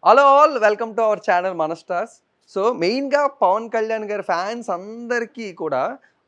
Hello all welcome to our channel మన stars. So మెయిన్‌గా పవన్ కళ్యాణ్ గారి ఫ్యాన్స్ అందరికీ కూడా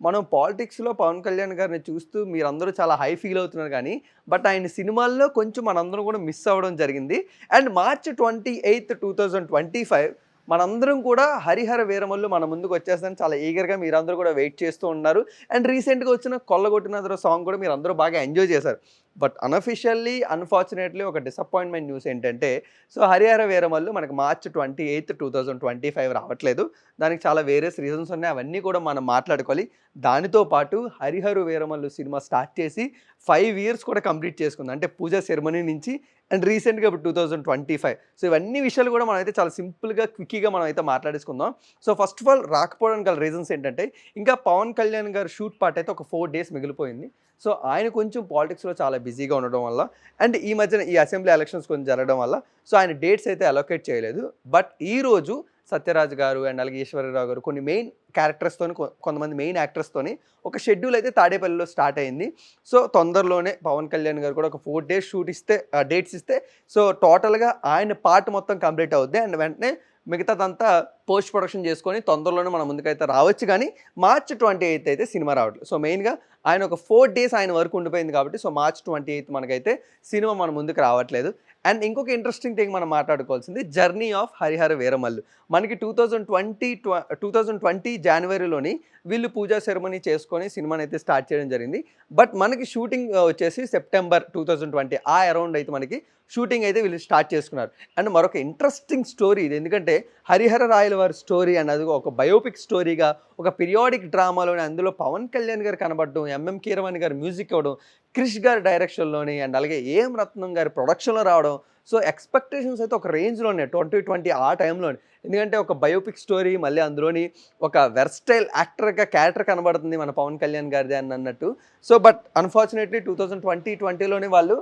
మనం పాలిటిక్స్‌లో పవన్ కళ్యాణ్ గారిని చూస్తూ మీరందరూ చాలా హై ఫీల్ అవుతున్నారు గానీ, బట్ ఆయన సినిమాల్లో కొంచెం మనందరం కూడా మిస్ అవ్వడం జరిగింది. అండ్ మార్చ్ 28, 2025 మనందరం కూడా 'హరిహర వీరమల్లు' మన ముందుకు వచ్చేస్తుందని చాలా ఈగర్‌గా మీరందరూ కూడా వెయిట్ చేస్తూ ఉన్నారు. అండ్ రీసెంట్‌గా వచ్చిన 'కొల్లగొట్టినాదర' సాంగ్ కూడా మీరందరూ బాగా ఎంజాయ్ చేశారు. బట్ అన్‌అఫిషియల్లీ, అన్‌ఫార్చునేట్‌లీ ఒక డిసప్పాయింట్‌మెంట్ న్యూస్ ఏంటంటే, సో 'హరిహర వీరమల్లు' మనకు మార్చ్ 28, 2025 రావట్లేదు. దానికి చాలా వేరియస్ రీజన్స్ ఉన్నాయి. అవన్నీ కూడా మనం మాట్లాడుకోవాలి. దానితో పాటు 'హరిహర వీరమల్లు' సినిమా స్టార్ట్ చేసి 5 ఇయర్స్ కూడా కంప్లీట్ చేసుకుంది. అంటే పూజ సెరమనీ నుంచి అండ్ రీసెంట్‌గా ఇప్పుడు 2025. సో ఇవన్నీ విషయాలు కూడా మనమైతే చాలా సింపుల్‌గా, క్విక్కీగా మనమైతే మాట్లాడేసుకుందాం. సో ఫస్ట్ ఆఫ్ ఆల్ రాకపోవడానికి గల రీజన్స్ ఏంటంటే, ఇంకా పవన్ కళ్యాణ్ గారి షూట్ పార్ట్ అయితే ఒక 4 డేస్ మిగిలిపోయింది. సో ఆయన కొంచెం పాలిటిక్స్‌లో చాలా బిజీగా ఉండడం వల్ల అండ్ ఈ మధ్యన ఈ అసెంబ్లీ ఎలక్షన్స్ కొంచెం జరగడం వల్ల సో ఆయన డేట్స్ అయితే అలొకేట్ చేయలేదు. బట్ ఈరోజు సత్యరాజ్ గారు అండ్ అలాగే ఈశ్వరరావు గారు కొన్ని మెయిన్ క్యారెక్టర్స్‌తోని కొంతమంది మెయిన్ యాక్టర్స్‌తోని ఒక షెడ్యూల్ అయితే తాడేపల్లిలో స్టార్ట్ అయింది. సో తొందరలోనే పవన్ కళ్యాణ్ గారు కూడా ఒక 4 డేస్ షూట్ ఇస్తే డేట్స్ ఇస్తే సో టోటల్‌గా ఆయన పార్ట్ మొత్తం కంప్లీట్ అవుద్ది. అండ్ వెంటనే మిగతాదంతా పోస్ట్ ప్రొడక్షన్ చేసుకొని తొందరలోనే మన ముందుకైతే రావచ్చు కానీ మార్చ్ 28 అయితే సినిమా రావట్లేదు. సో మెయిన్‌గా ఆయన ఒక 4 డేస్ ఆయన వరకు ఉండిపోయింది కాబట్టి సో మార్చ్ 28 మనకైతే సినిమా మన ముందుకు రావట్లేదు. అండ్ ఇంకొక ఇంట్రెస్టింగ్ థింగ్ మనం మాట్లాడుకోవాల్సింది జర్నీ ఆఫ్ హరిహర వీరమల్లు. మనకి 2020 జనవరిలోని వీళ్ళు పూజా సెరమనీ చేసుకొని సినిమానైతే స్టార్ట్ చేయడం జరిగింది. బట్ మనకి షూటింగ్ వచ్చేసి సెప్టెంబర్ 2020 ఆ అరౌండ్ అయితే మనకి షూటింగ్ అయితే వీళ్ళు స్టార్ట్ చేసుకున్నారు. అండ్ మరొక ఇంట్రెస్టింగ్ స్టోరీ ఇది. ఎందుకంటే హరిహర రాయల వారి స్టోరీ అండ్ అది ఒక బయోపిక్ స్టోరీగా ఒక పీరియాడిక్ డ్రామాలోని అందులో పవన్ కళ్యాణ్ గారు కనబడడం, ఎంఎం కీరవాణి గారు మ్యూజిక్ ఇవ్వడం, క్రిష్ గారి డైరెక్షన్‌లోని అండ్ అలాగే ఏఎం రత్నం గారి ప్రొడక్షన్‌లో రావడం. సో ఎక్స్‌పెక్టేషన్స్ అయితే ఒక రేంజ్‌లోనే 2020 ఆ టైంలోనే. ఎందుకంటే ఒక బయోపిక్ స్టోరీ మళ్ళీ అందులోని ఒక వెర్స్టైల్ యాక్టర్‌గా క్యారెక్టర్ కనబడుతుంది మన పవన్ కళ్యాణ్ గారిది అని అన్నట్టు. సో బట్ అన్‌ఫార్చునేట్‌లీ 2020లోనే వాళ్ళు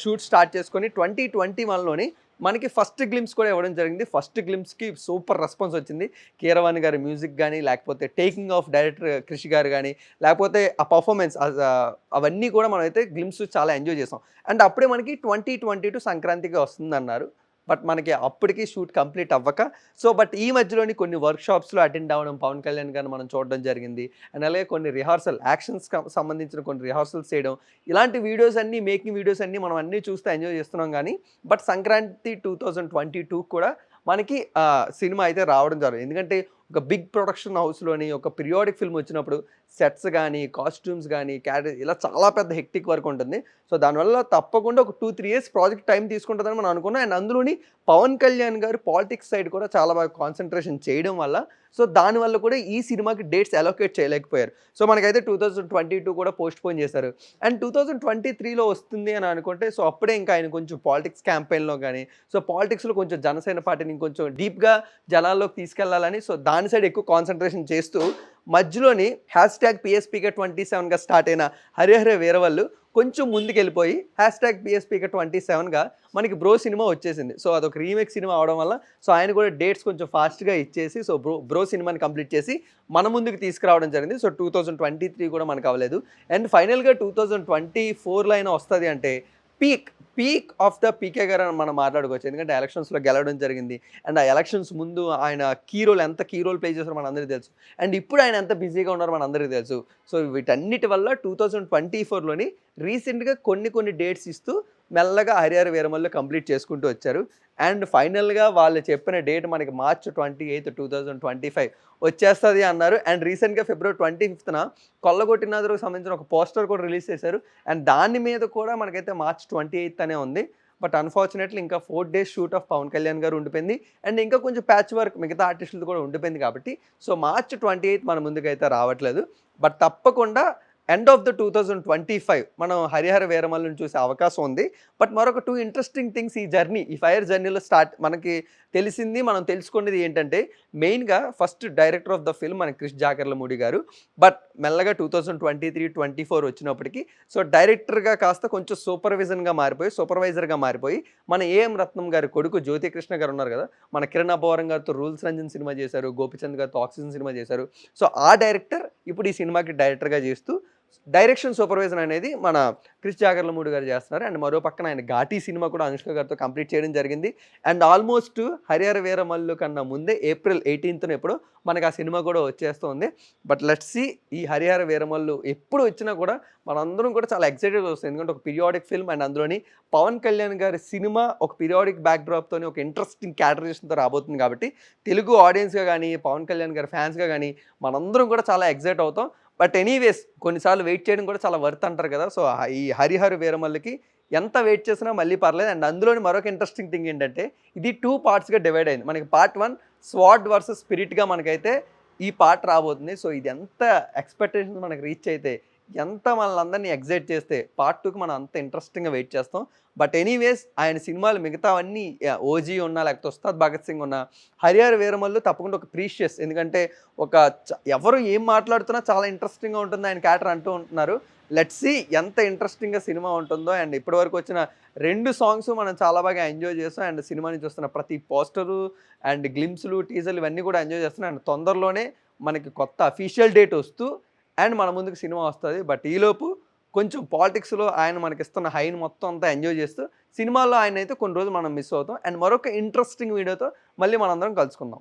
షూట్ స్టార్ట్ చేసుకొని 2021లోని మనకి ఫస్ట్ గ్లింప్స్ కూడా ఇవ్వడం జరిగింది. ఫస్ట్ గ్లింప్స్‌కి సూపర్ రెస్పాన్స్ వచ్చింది. కీరవాణి గారి మ్యూజిక్ గానీ, లేకపోతే టేకింగ్ ఆఫ్ డైరెక్టర్ క్రిష్ గారు గానీ, లేకపోతే ఆ పర్ఫార్మెన్స్ అవన్నీ కూడా మనమైతే గ్లింప్స్ చాలా ఎంజాయ్ చేసాం. అండ్ అప్పుడే మనకి 2022 సంక్రాంతికి వస్తుందన్నారు. బట్ మనకి అప్పటికి షూట్ కంప్లీట్ అవ్వక సో బట్ ఈ మధ్యలోని కొన్ని వర్క్‌షాప్స్‌లో అటెండ్ అవ్వడం పవన్ కళ్యాణ్ గారిని మనం చూడడం జరిగింది. అండ్ అలాగే కొన్ని యాక్షన్స్‌కి సంబంధించిన కొన్ని రిహార్సల్స్ చేయడం. ఇలాంటి వీడియోస్ అన్నీ మేకింగ్ వీడియోస్ అన్నీ మనం అన్నీ చూస్తూ ఎంజాయ్ చేస్తున్నాం గానీ, బట్ సంక్రాంతి 2022 కూడా మనకి సినిమా అయితే రావడం జరగదు. ఎందుకంటే ఒక బిగ్ ప్రొడక్షన్ హౌస్‌లోని ఒక పీరియాడిక్ ఫిల్మ్ వచ్చినప్పుడు సెట్స్ గానీ, కాస్ట్యూమ్స్ గానీ, ఇలా చాలా పెద్ద హెక్టిక్ వర్క్ ఉంటుంది. సో దానివల్ల తప్పకుండా ఒక 2, 3 ఇయర్స్ ప్రాజెక్ట్ టైం తీసుకుంటుందని మనం అనుకున్నాం. అండ్ అందులోని పవన్ కళ్యాణ్ గారు పాలిటిక్స్ సైడ్ కూడా చాలా బాగా కాన్సంట్రేషన్ చేయడం వల్ల సో దానివల్ల కూడా ఈ సినిమాకి డేట్స్ అలొకేట్ చేయలేకపోయారు. సో మనకైతే 2022 కూడా పోస్ట్‌పోన్ చేశారు. అండ్ 2023లో వస్తుంది అని అనుకుంటే సో అప్పుడే ఇంకా ఆయన కొంచెం పాలిటిక్స్ క్యాంపెయిన్‌లో గానీ, సో పాలిటిక్స్‌లో కొంచెం జనసేన పార్టీని ఇంకొంచెం డీప్‌గా జనాల్లోకి తీసుకెళ్లాలని సో దాని సైడ్ ఎక్కువ కాన్సంట్రేషన్ చేస్తూ మధ్యలోని #PSPK27గా స్టార్ట్ అయిన హరిహర వీరవల్లు కొంచెం ముందుకెళ్ళిపోయి #PSPK27గా మనకి బ్రో సినిమా వచ్చేసింది. సో అదొక రీమేక్ సినిమా అవడం వల్ల సో ఆయన కూడా డేట్స్ కొంచెం ఫాస్ట్‌గా ఇచ్చేసి సో బ్రో సినిమాని కంప్లీట్ చేసి మన ముందుకు తీసుకురావడం జరిగింది. సో 2023 కూడా మనకు అవ్వలేదు. అండ్ ఫైనల్‌గా 2024లో అయినా వస్తది అంటే పీక్ ఆఫ్ ద పీకే గారు అని మనం మాట్లాడుకోవచ్చు. ఎందుకంటే ఎలక్షన్స్‌లో గెలవడం జరిగింది. అండ్ ఆ ఎలక్షన్స్ ముందు ఆయన ఎంత కీ రోల్ ప్లే చేశారో మనందరికీ తెలుసు. అండ్ ఇప్పుడు ఆయన ఎంత బిజీగా ఉన్నారో మనందరికీ తెలుసు. సో వీటన్నిటి వల్ల 2024లోని రీసెంట్‌గా కొన్ని డేట్స్ ఇస్తూ మెల్లగా హరిహర వీరమల్లు కంప్లీట్ చేసుకుంటూ వచ్చారు. అండ్ ఫైనల్‌గా వాళ్ళు చెప్పిన డేట్ మనకి మార్చ్ 28, 2025 వచ్చేస్తది అన్నారు. అండ్ రీసెంట్‌గా ఫిబ్రవరి 25న కొల్లగొట్టినాదరకు సంబంధించిన ఒక పోస్టర్ కూడా రిలీజ్ చేశారు. అండ్ దాని మీద కూడా మనకైతే మార్చ్ 28 అనే ఉంది. బట్ అన్‌ఫార్చునేట్‌లీ ఇంకా 4 days shoot of Pawan Kalyan గారు ఉండిపోయింది. అండ్ ఇంకా కొంచెం ప్యాచ్ వర్క్ మిగతా ఆర్టిస్టులది కూడా ఉండిపోయింది కాబట్టి సో మార్చ్ 28 మన ముందుకైతే రావట్లేదు. బట్ తప్పకుండా ఎండ్ ఆఫ్ ద 2025 మనం హరిహర వీరమల్లుని చూసే అవకాశం ఉంది. బట్ మరొక 2 ఇంట్రెస్టింగ్ థింగ్స్ ఈ ఫైర్ జర్నీలో మనకి తెలిసింది, మనం తెలుసుకున్నది ఏంటంటే మెయిన్‌గా first director of the film మన క్రిష్ జాకర్లమూడి గారు. బట్ మెల్లగా 2023, 24 వచ్చినప్పటికి సో డైరెక్టర్‌గా కాస్త కొంచెం సూపర్వైజర్‌గా మారిపోయి మన ఏఎం రత్నం గారి కొడుకు జ్యోతికృష్ణ గారు ఉన్నారు కదా! మన కిరణ్ అబ్బవరం గారితో రూల్స్ రంజన్ సినిమా చేశారు. గోపిచంద్ గారితో ఆక్సిజన్ సినిమా చేశారు. సో ఆ డైరెక్టర్ ఇప్పుడు ఈ సినిమాకి డైరెక్టర్‌గా చేస్తూ డైరెక్షన్ సూపర్వైజర్ అనేది మన క్రిష్ జాగర్లమూడి గారు చేస్తున్నారు. అండ్ మరో పక్కన ఆయన 'ఘాటి' సినిమా కూడా అనుష్క గారితో కంప్లీట్ చేయడం జరిగింది. అండ్ ఆల్మోస్ట్ 'హరిహర వీరమల్లు' కన్నా ముందే ఏప్రిల్ 18న ఎప్పుడో మనకు ఆ సినిమా కూడా వచ్చేస్తుంది. బట్ లెట్స్ సీ ఈ 'హరిహర వీరమల్లు' ఎప్పుడు వచ్చినా కూడా మనందరం కూడా చాలా ఎక్సైటెడ్‌గా వస్తుంది. ఎందుకంటే ఒక పీరియాడిక్ ఫిల్మ్ అండ్ అందులోని పవన్ కళ్యాణ్ గారి సినిమా ఒక పీరియాడిక్ బ్యాక్‌డ్రాప్‌తోని ఒక ఇంట్రెస్టింగ్ క్యారెక్టరైజేషన్‌తో రాబోతుంది కాబట్టి తెలుగు ఆడియన్స్‌గా గానీ, పవన్ కళ్యాణ్ గారి ఫ్యాన్స్‌గా గానీ మనందరం కూడా చాలా ఎక్సైట్ అవుతాం. బట్ ఎనీవేస్ కొన్నిసార్లు వెయిట్ చేయడం కూడా చాలా వర్త్ అంటారు కదా! సో, ఈ 'హరిహర వీరమల్లు'కి ఎంత వెయిట్ చేసినా మళ్ళీ పర్లేదు. అండ్ అందులోని మరొక ఇంట్రెస్టింగ్ థింగ్ ఏంటంటే ఇది 2 పార్ట్స్‌గా డివైడ్ అయింది. మనకి పార్ట్ 1 స్వాడ్ వర్సెస్ స్పిరిట్‌గా మనకైతే ఈ పార్ట్ రాబోతుంది. సో, ఇది ఎంత ఎక్స్‌పెక్టేషన్స్ మనకి రీచ్ అయితే, ఎంత మనల్నందరిని ఎక్సైట్ చేస్తే పార్ట్ 2కి మనం అంత ఇంట్రెస్టింగ్‌గా వెయిట్ చేస్తాం. బట్ ఎనీవేస్ ఆయన సినిమాలు మిగతావన్నీ 'ఓజీ' ఉన్నా, లేకపోతే 'ఉస్తాద్ భగత్ సింగ్' ఉన్నా, 'హరిహర వీరమల్లు' తప్పకుండా ఒక ప్రీషియస్. ఎందుకంటే ఒక ఎవరు ఏం మాట్లాడుతున్నా చాలా ఇంట్రెస్టింగ్‌గా ఉంటుంది ఆయన క్యారెక్టర్ అంటూ ఉంటున్నారు. లెట్స్ సీ ఎంత ఇంట్రెస్టింగ్‌గా సినిమా ఉంటుందో. అండ్ ఇప్పటివరకు వచ్చిన 2 సాంగ్స్ మనం చాలా బాగా ఎంజాయ్ చేసాం. అండ్ సినిమాని చూస్తున్న ప్రతి పోస్టరు అండ్ గ్లింప్స్‌లు, టీజర్‌లు ఇవన్నీ కూడా ఎంజాయ్ చేస్తున్నాం. అండ్ తొందరలోనే మనకి కొత్త అఫీషియల్ డేట్ వస్తూ అండ్ మన ముందుకు సినిమా వస్తది. బట్ ఈలోపు కొంచెం పాలిటిక్స్‌లో ఆయన మనకిస్తున్న హైని మొత్తం అంతా ఎంజాయ్ చేస్తూ, సినిమాలో ఆయనైతే కొన్ని రోజులు మనం మిస్ అవుతాం. అండ్ మరొక ఇంట్రెస్టింగ్ వీడియోతో మళ్ళీ మనందరం కలుసుకుందాం.